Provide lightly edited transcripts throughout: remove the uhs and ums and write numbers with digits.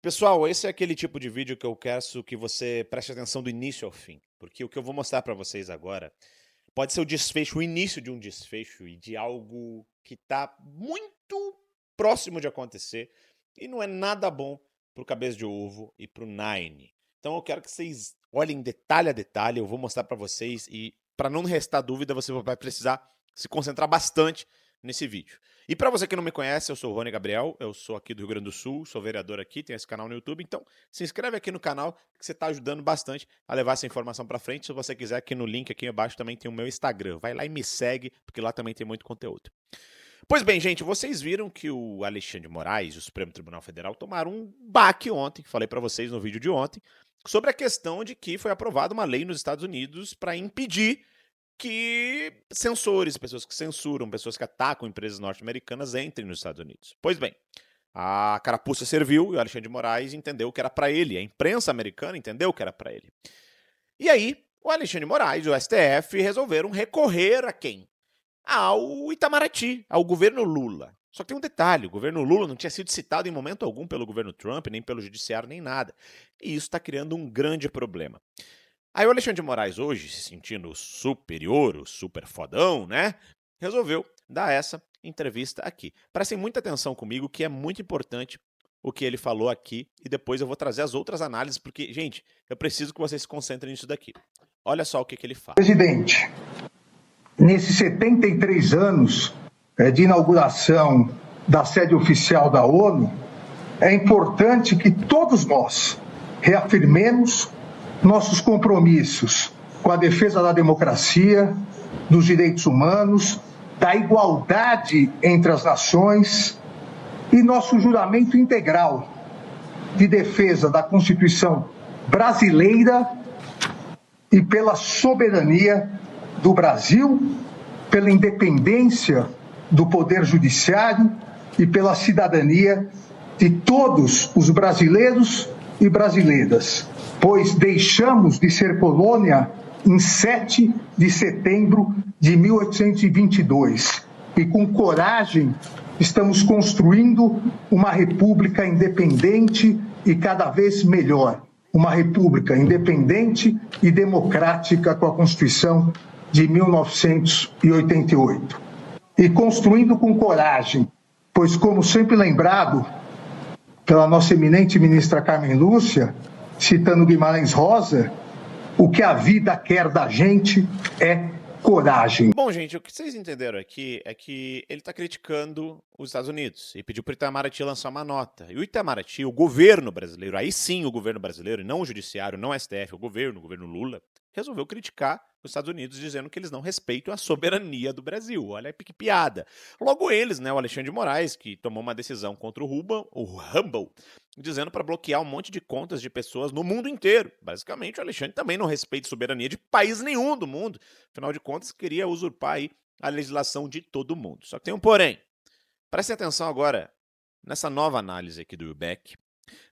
Pessoal, esse é aquele tipo de vídeo que eu quero que você preste atenção do início ao fim, porque o que eu vou mostrar para vocês agora pode ser o desfecho, o início de um desfecho e de algo que está muito próximo de acontecer e não é nada bom pro cabeça de ovo e pro Nine. Então eu quero que vocês olhem detalhe a detalhe, eu vou mostrar para vocês e para não restar dúvida, você vai precisar se concentrar bastante nesse vídeo. E para você que não me conhece, eu sou o Rony Gabriel, eu sou aqui do Rio Grande do Sul, sou vereador aqui, tenho esse canal no YouTube, então se inscreve aqui no canal que você está ajudando bastante a levar essa informação para frente. Se você quiser, aqui no link aqui abaixo também tem o meu Instagram, vai lá e me segue, porque lá também tem muito conteúdo. Pois bem, gente, vocês viram que o Alexandre de Moraes e o Supremo Tribunal Federal tomaram um baque ontem, que falei para vocês no vídeo de ontem, sobre a questão de que foi aprovada uma lei nos Estados Unidos para impedir que censores, pessoas que censuram, pessoas que atacam empresas norte-americanas entrem nos Estados Unidos. Pois bem, a carapuça serviu e o Alexandre de Moraes entendeu que era para ele, a imprensa americana entendeu que era para ele. E aí, o Alexandre de Moraes e o STF resolveram recorrer a quem? Ao Itamaraty, ao governo Lula. Só que tem um detalhe, o governo Lula não tinha sido citado em momento algum pelo governo Trump, nem pelo judiciário, nem nada. E isso está criando um grande problema. Aí o Alexandre de Moraes hoje, se sentindo superior, o super fodão, né? Resolveu dar essa entrevista aqui. Prestem muita atenção comigo, que é muito importante o que ele falou aqui, e depois eu vou trazer as outras análises, porque, gente, eu preciso que vocês se concentrem nisso daqui. Olha só o que ele fala. Presidente, nesses 73 anos de inauguração da sede oficial da ONU, é importante que todos nós reafirmemos nossos compromissos com a defesa da democracia, dos direitos humanos, da igualdade entre as nações e nosso juramento integral de defesa da Constituição brasileira e pela soberania do Brasil, pela independência do Poder Judiciário e pela cidadania de todos os brasileiros e brasileiras, pois deixamos de ser colônia em 7 de setembro de 1822 e com coragem estamos construindo uma república independente e cada vez melhor, uma república independente e democrática com a Constituição de 1988. E construindo com coragem, pois como sempre lembrado pela nossa eminente ministra Carmen Lúcia, citando Guimarães Rosa, o que a vida quer da gente é coragem. Bom, gente, o que vocês entenderam aqui é que ele está criticando os Estados Unidos e pediu para o Itamaraty lançar uma nota. E o Itamaraty, o governo brasileiro, aí sim o governo brasileiro, e não o judiciário, não o STF, o governo Lula, resolveu criticar os Estados Unidos dizendo que eles não respeitam a soberania do Brasil. Olha que piada. Logo eles, né, o Alexandre de Moraes, que tomou uma decisão contra o Rumble, dizendo para bloquear um monte de contas de pessoas no mundo inteiro. Basicamente, o Alexandre também não respeita a soberania de país nenhum do mundo. Afinal de contas, queria usurpar aí a legislação de todo mundo. Só que tem um porém. Prestem atenção agora nessa nova análise aqui do UBEC,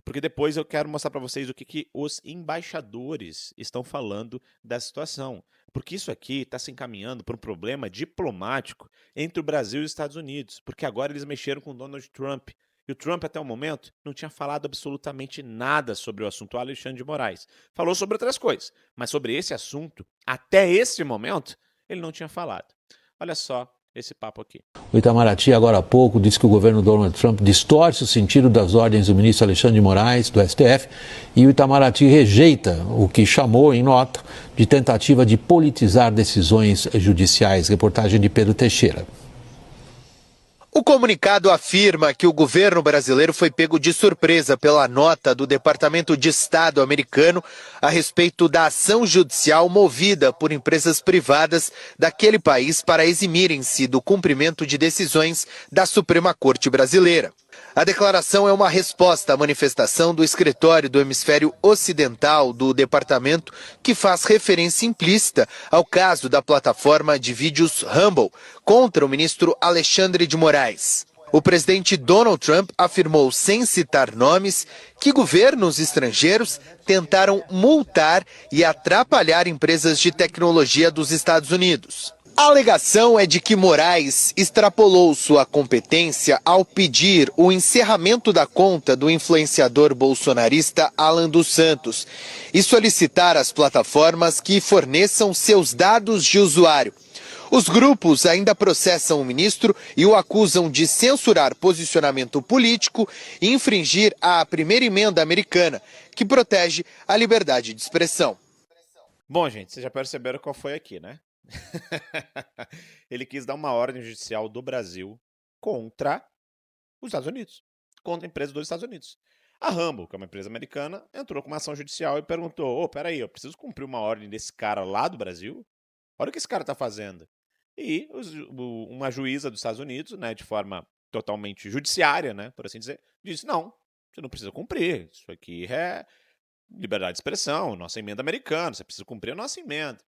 porque depois eu quero mostrar para vocês o que os embaixadores estão falando da situação. Porque isso aqui está se encaminhando para um problema diplomático entre o Brasil e os Estados Unidos, porque agora eles mexeram com Donald Trump. E o Trump, até o momento, não tinha falado absolutamente nada sobre o assunto Alexandre de Moraes. Falou sobre outras coisas, mas sobre esse assunto, até esse momento, ele não tinha falado. Olha só esse papo aqui. O Itamaraty, agora há pouco, disse que o governo Donald Trump distorce o sentido das ordens do ministro Alexandre de Moraes, do STF, e o Itamaraty rejeita o que chamou, em nota, de tentativa de politizar decisões judiciais. Reportagem de Pedro Teixeira. O comunicado afirma que o governo brasileiro foi pego de surpresa pela nota do Departamento de Estado americano a respeito da ação judicial movida por empresas privadas daquele país para eximirem-se do cumprimento de decisões da Suprema Corte brasileira. A declaração é uma resposta à manifestação do escritório do hemisfério ocidental do departamento, que faz referência implícita ao caso da plataforma de vídeos Rumble contra o ministro Alexandre de Moraes. O presidente Donald Trump afirmou, sem citar nomes, que governos estrangeiros tentaram multar e atrapalhar empresas de tecnologia dos Estados Unidos. A alegação é de que Moraes extrapolou sua competência ao pedir o encerramento da conta do influenciador bolsonarista Alan dos Santos e solicitar às plataformas que forneçam seus dados de usuário. Os grupos ainda processam o ministro e o acusam de censurar posicionamento político e infringir a primeira emenda americana, que protege a liberdade de expressão. Bom, gente, vocês já perceberam qual foi aqui, né? Ele quis dar uma ordem judicial do Brasil contra os Estados Unidos, contra a empresa dos Estados Unidos. A Rambo, que é uma empresa americana, entrou com uma ação judicial e perguntou: peraí, eu preciso cumprir uma ordem desse cara lá do Brasil? Olha o que esse cara tá fazendo. E uma juíza dos Estados Unidos, né, de forma totalmente judiciária, né, por assim dizer, disse: não, você não precisa cumprir. Isso aqui é liberdade de expressão, nossa emenda americana, você precisa cumprir a nossa emenda.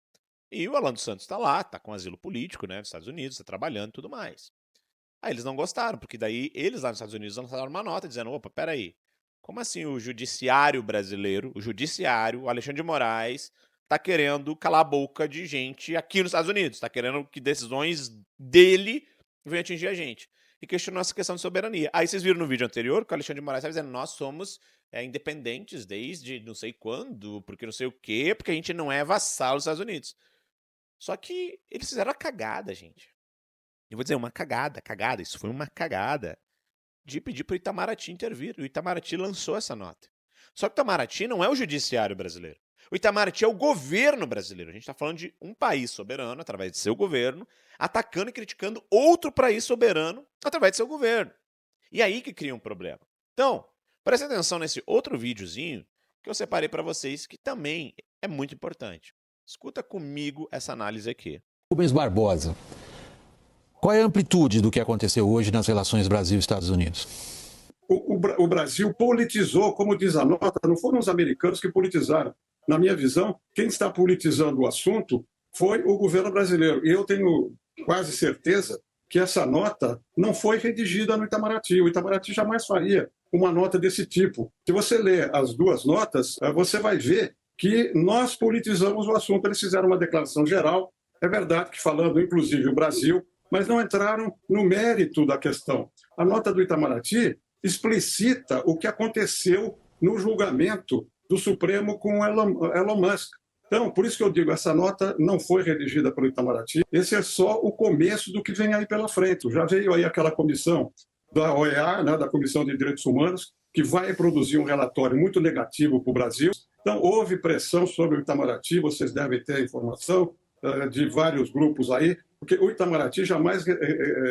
E o Alan dos Santos está lá, está com asilo político, né, nos Estados Unidos, está trabalhando e tudo mais. Aí eles não gostaram, porque daí eles lá nos Estados Unidos lançaram uma nota dizendo: opa, peraí, como assim o judiciário brasileiro, o Alexandre de Moraes, tá querendo calar a boca de gente aqui nos Estados Unidos, tá querendo que decisões dele venham atingir a gente. E questionou essa questão de soberania. Aí vocês viram no vídeo anterior que o Alexandre de Moraes estava dizendo: nós somos independentes desde não sei quando, porque não sei o quê, porque a gente não é vassalo dos Estados Unidos. Só que eles fizeram a cagada, gente. Eu vou dizer, uma cagada, isso foi uma cagada de pedir para o Itamaraty intervir. O Itamaraty lançou essa nota. Só que o Itamaraty não é o judiciário brasileiro. O Itamaraty é o governo brasileiro. A gente está falando de um país soberano, através de seu governo, atacando e criticando outro país soberano, através de seu governo. E aí que cria um problema. Então, preste atenção nesse outro videozinho que eu separei para vocês, que também é muito importante. Escuta comigo essa análise aqui. Rubens Barbosa, qual é a amplitude do que aconteceu hoje nas relações Brasil-Estados Unidos? O Brasil politizou, como diz a nota, não foram os americanos que politizaram. Na minha visão, quem está politizando o assunto foi o governo brasileiro. E eu tenho quase certeza que essa nota não foi redigida no Itamaraty. O Itamaraty jamais faria uma nota desse tipo. Se você ler as duas notas, você vai ver que nós politizamos o assunto. Eles fizeram uma declaração geral, é verdade que falando inclusive o Brasil, mas não entraram no mérito da questão. A nota do Itamaraty explicita o que aconteceu no julgamento do Supremo com Elon Musk. Então, por isso que eu digo, essa nota não foi redigida pelo Itamaraty. Esse é só o começo do que vem aí pela frente. Já veio aí aquela comissão da OEA, né, da Comissão de Direitos Humanos, que vai produzir um relatório muito negativo para o Brasil. Então, houve pressão sobre o Itamaraty, vocês devem ter informação de vários grupos aí, porque o Itamaraty jamais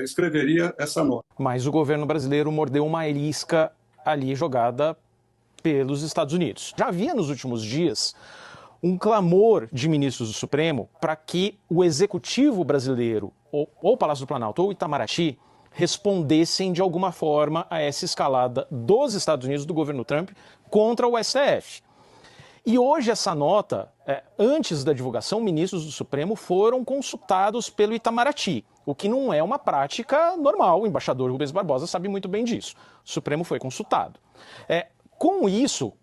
escreveria essa nota. Mas o governo brasileiro mordeu uma isca ali jogada pelos Estados Unidos. Já havia nos últimos dias um clamor de ministros do Supremo para que o executivo brasileiro, ou o Palácio do Planalto, ou o Itamaraty, respondessem de alguma forma a essa escalada dos Estados Unidos, do governo Trump, contra o STF. E hoje essa nota, antes da divulgação, ministros do Supremo foram consultados pelo Itamaraty, o que não é uma prática normal. O embaixador Rubens Barbosa sabe muito bem disso. O Supremo foi consultado. Com isso,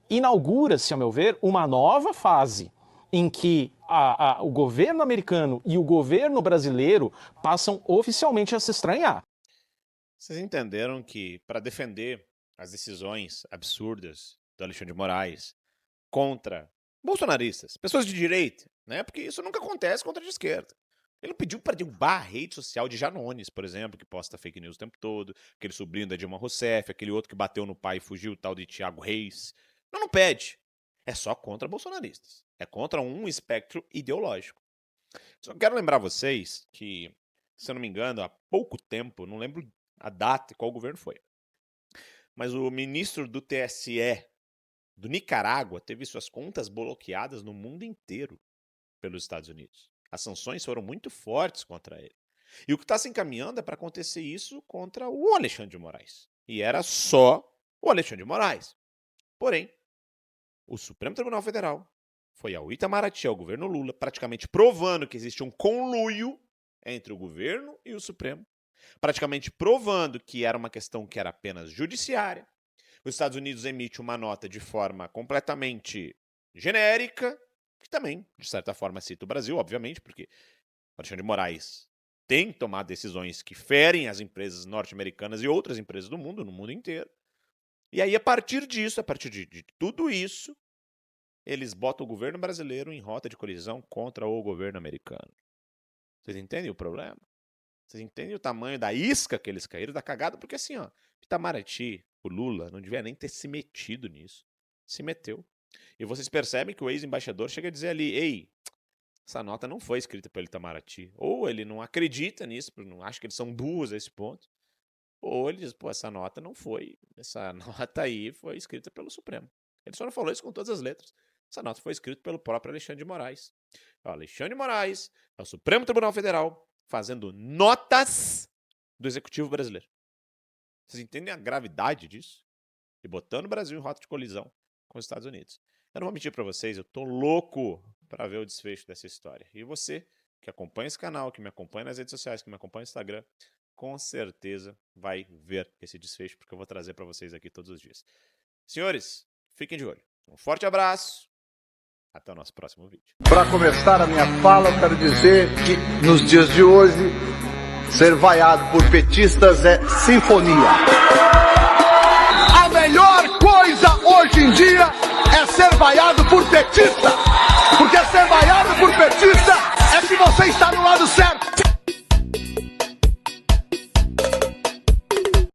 inaugura-se, a meu ver, uma nova fase em que o governo americano e o governo brasileiro passam oficialmente a se estranhar. Vocês entenderam que, para defender as decisões absurdas do Alexandre de Moraes contra bolsonaristas, pessoas de direita, né? Porque isso nunca acontece contra a de esquerda. Ele não pediu para derrubar a rede social de Janones, por exemplo, que posta fake news o tempo todo, aquele sobrinho da Dilma Rousseff, aquele outro que bateu no pai e fugiu, o tal de Thiago Reis. Não pede. É só contra bolsonaristas. É contra um espectro ideológico. Só quero lembrar vocês que, se eu não me engano, há pouco tempo, não lembro a data e qual governo foi, mas o ministro do TSE do Nicarágua teve suas contas bloqueadas no mundo inteiro pelos Estados Unidos. As sanções foram muito fortes contra ele. E o que está se encaminhando é para acontecer isso contra o Alexandre de Moraes. E era só o Alexandre de Moraes. Porém, o Supremo Tribunal Federal foi ao Itamaraty, ao governo Lula, praticamente provando que existe um conluio entre o governo e o Supremo, praticamente provando que era uma questão que era apenas judiciária. Os Estados Unidos emite uma nota de forma completamente genérica, que também, de certa forma, cita o Brasil, obviamente, porque Alexandre de Moraes tem tomado decisões que ferem as empresas norte-americanas e outras empresas do mundo, no mundo inteiro. E aí, a partir disso, a partir de tudo isso, eles botam o governo brasileiro em rota de colisão contra o governo americano. Vocês entendem o problema? Vocês entendem o tamanho da isca que eles caíram, da cagada? Porque assim, ó, Itamaraty, o Lula, não devia nem ter se metido nisso. Se meteu. E vocês percebem que o ex-embaixador chega a dizer ali, ei, essa nota não foi escrita pelo Itamaraty. Ou ele não acredita nisso, não acha que eles são burros a esse ponto. Ou ele diz, pô, essa nota não foi. Essa nota aí foi escrita pelo Supremo. Ele só não falou isso com todas as letras. Essa nota foi escrita pelo próprio Alexandre de Moraes. O Alexandre de Moraes é o Supremo Tribunal Federal fazendo notas do Executivo brasileiro. Vocês entendem a gravidade disso? E botando o Brasil em rota de colisão com os Estados Unidos. Eu não vou mentir pra vocês, eu tô louco pra ver o desfecho dessa história. E você, que acompanha esse canal, que me acompanha nas redes sociais, que me acompanha no Instagram, com certeza vai ver esse desfecho, porque eu vou trazer pra vocês aqui todos os dias. Senhores, fiquem de olho. Um forte abraço. Até o nosso próximo vídeo. Para começar a minha fala, eu quero dizer que nos dias de hoje, ser vaiado por petistas é sinfonia. A melhor coisa hoje em dia é ser vaiado por petista.